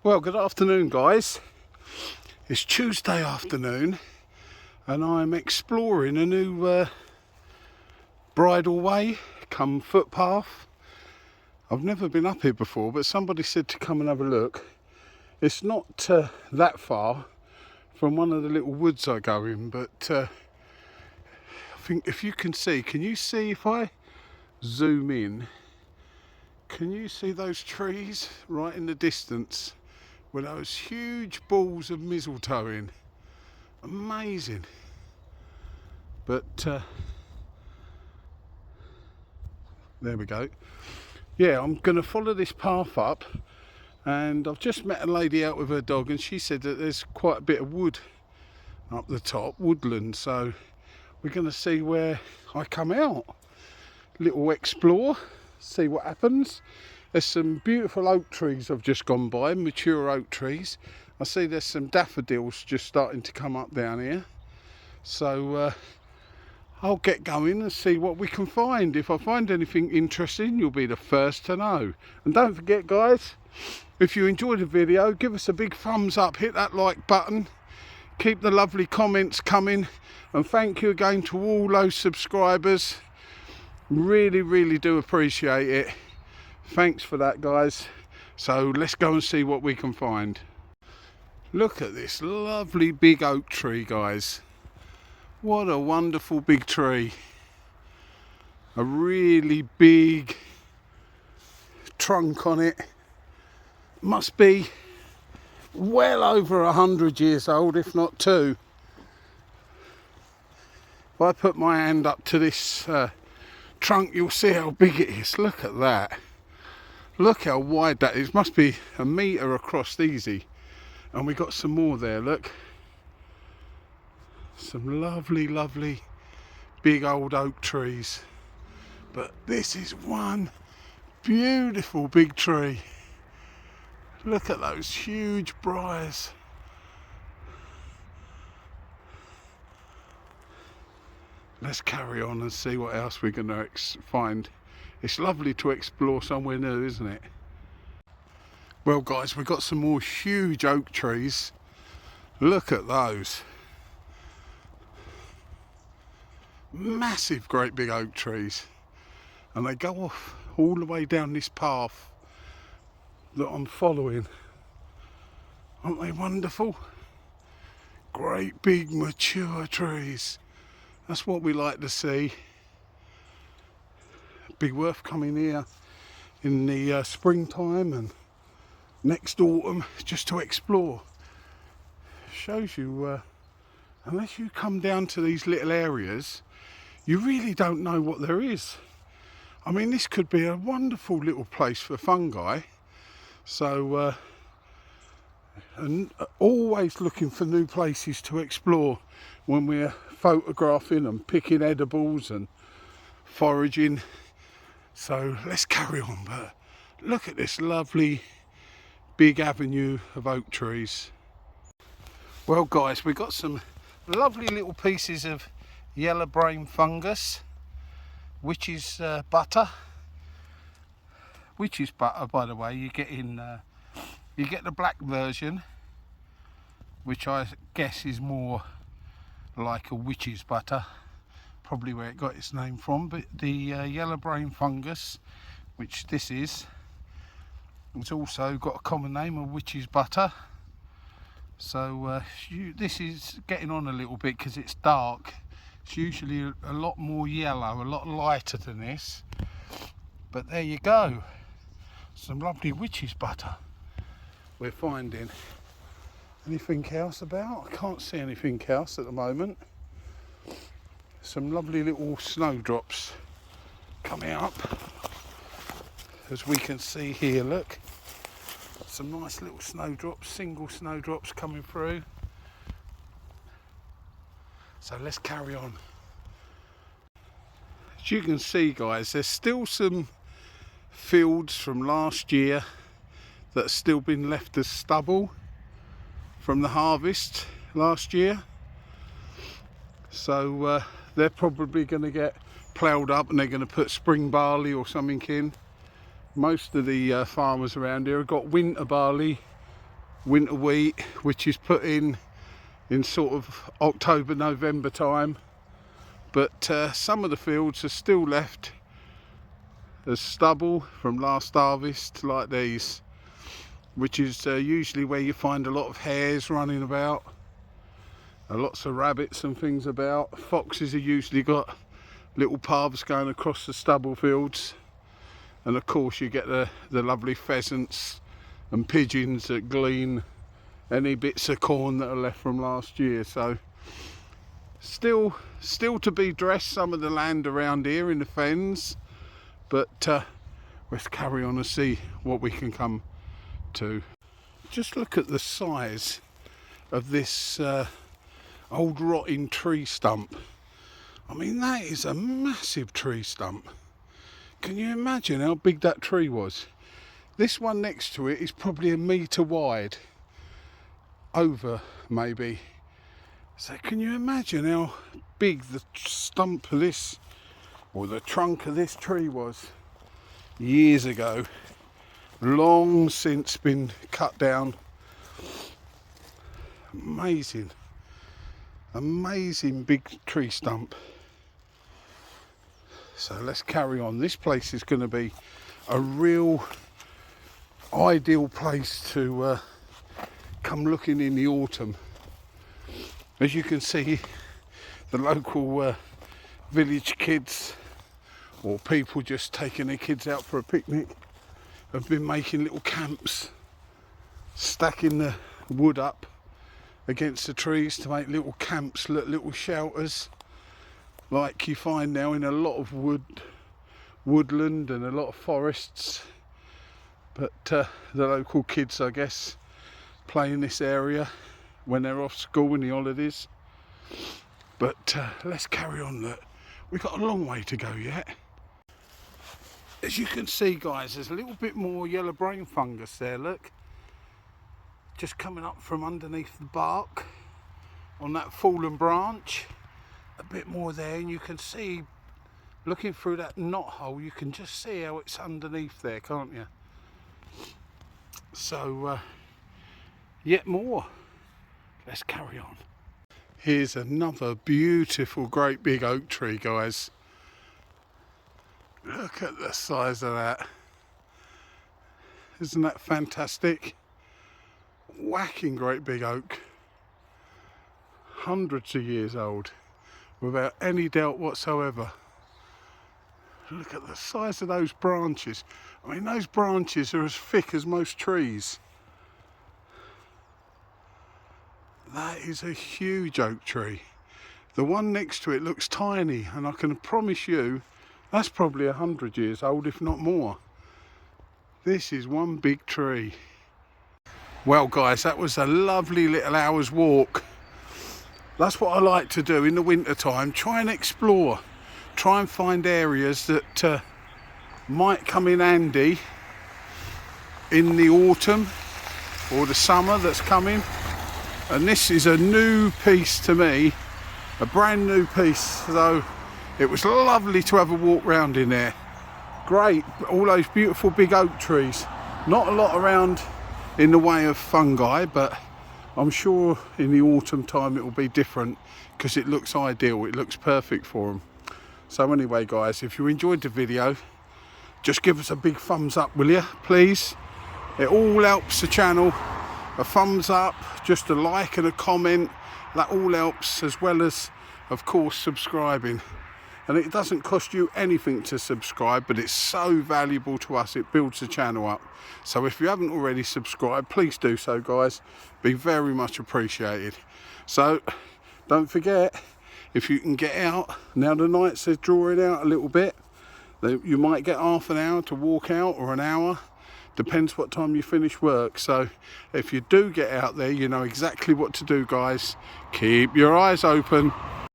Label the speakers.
Speaker 1: Well, good afternoon, guys. It's Tuesday afternoon and I'm exploring a new bridleway come footpath. I've never been up here before, but somebody said to come and have a look. It's not that far from one of the little woods I go in, but I think if you can you see if I zoom in, can you see those trees right in the distance with those huge balls of mistletoe in? Amazing. But there we go. Yeah, I'm going to follow this path up, and I've just met a lady out with her dog and she said that there's quite a bit of wood up the top, woodland, so we're going to see where I come out. Little explore, see what happens. There's some beautiful oak trees I've just gone by, mature oak trees. I see there's some daffodils just starting to come up down here. So I'll get going and see what we can find. If I find anything interesting, you'll be the first to know. And don't forget, guys, if you enjoyed the video, give us a big thumbs up, hit that like button, keep the lovely comments coming, and thank you again to all those subscribers. Really do appreciate it. Thanks for that, guys. So let's go and see what we can find. Look at this lovely big oak tree, guys. What a wonderful big tree. A really big trunk on it. Must be well over 100 years old, if not two. If I put my hand up to this trunk, you'll see how big it is. Look at that. Look how wide that is. Must be a metre across easy. And we got some more there, look. Some lovely big old oak trees. But this is one beautiful big tree. Look at those huge briars. Let's carry on and see what else we're going to find. It's lovely to explore somewhere new, isn't it? Well, guys, we've got some more huge oak trees. Look at those. Massive, great big oak trees. And they go off all the way down this path that I'm following. Aren't they wonderful? Great big mature trees. That's what we like to see. Be worth coming here in the springtime and next autumn just to explore. Shows you unless you come down to these little areas, you really don't know what there is. I mean, this could be a wonderful little place for fungi. So and always looking for new places to explore when we're photographing and picking edibles and foraging. So let's carry on. But look at this lovely big avenue of oak trees. Well, guys, we got some lovely little pieces of yellow brain fungus, witch's butter. Witch's butter, by the way, you get the black version, which I guess is more like a witch's butter, probably where it got its name from. But the yellow brain fungus, which this is, it's also got a common name of witch's butter. So this is getting on a little bit because it's dark. It's usually a lot more yellow, a lot lighter than this. But there you go. Some lovely witch's butter we're finding. Anything else about? I can't see anything else at the moment. Some lovely little snowdrops coming up, as we can see here, look. Some nice little snowdrops, single snowdrops coming through. So let's carry on. As you can see, guys, there's still some fields from last year that's still been left as stubble from the harvest last year. So they're probably going to get ploughed up and they're going to put spring barley or something in. Most of the farmers around here have got winter barley winter wheat, which is put in sort of October, November time. But some of the fields are still left as stubble from last harvest, like these, which is usually where you find a lot of hares running about, lots of rabbits and things about. Foxes are usually got little paths going across the stubble fields, and of course you get the lovely pheasants and pigeons that glean any bits of corn that are left from last year. So still to be dressed, some of the land around here in the fens, but let's carry on and see what we can come to. Just look at the size of this old rotting tree stump. I mean, that is a massive tree stump. Can you imagine how big that tree was? This one next to it is probably 1 metre wide, over maybe. So can you imagine how big the stump of this, or the trunk of this tree was years ago? Long since been cut down. Amazing big tree stump. So let's carry on. This place is going to be a real ideal place to come looking in the autumn. As you can see, the local village kids, or people just taking their kids out for a picnic, have been making little camps, stacking the wood up against the trees to make little camps, little shelters, like you find now in a lot of woodland and a lot of forests. But the local kids, I guess, play in this area when they're off school in the holidays. But let's carry on. Look, we've got a long way to go yet. As you can see, guys, there's a little bit more yellow brain fungus there, look. Just coming up from underneath the bark on that fallen branch. A bit more there, and you can see, looking through that knot hole, you can just see how it's underneath there, can't you? So, yet more. Let's carry on. Here's another beautiful, great big oak tree, guys. Look at the size of that. Isn't that fantastic? Whacking great big oak. Hundreds of years old, without any doubt whatsoever. Look at the size of those branches. I mean, those branches are as thick as most trees. That is a huge oak tree. The one next to it looks tiny, and I can promise you that's probably 100 years old, if not more. This is one big tree. Well, guys, that was a lovely little hour's walk. That's what I like to do in the winter time. Try and explore. Try and find areas that might come in handy in the autumn or the summer that's coming. And this is a new piece to me, a brand new piece. So it was lovely to have a walk round in there. Great, all those beautiful big oak trees. Not a lot around in the way of fungi, but I'm sure in the autumn time it will be different, because it looks ideal, it looks perfect for them. So anyway, guys, if you enjoyed the video, just give us a big thumbs up, will you, please? It all helps the channel. A thumbs up, just a like and a comment, that all helps, as well as, of course, subscribing. And it doesn't cost you anything to subscribe, but it's so valuable to us. It builds the channel up. So if you haven't already subscribed, please do so, guys. Be very much appreciated. So don't forget, if you can get out, now the nights are drawing out a little bit, you might get half an hour to walk out, or an hour, depends what time you finish work. So if you do get out there, you know exactly what to do, guys. Keep your eyes open.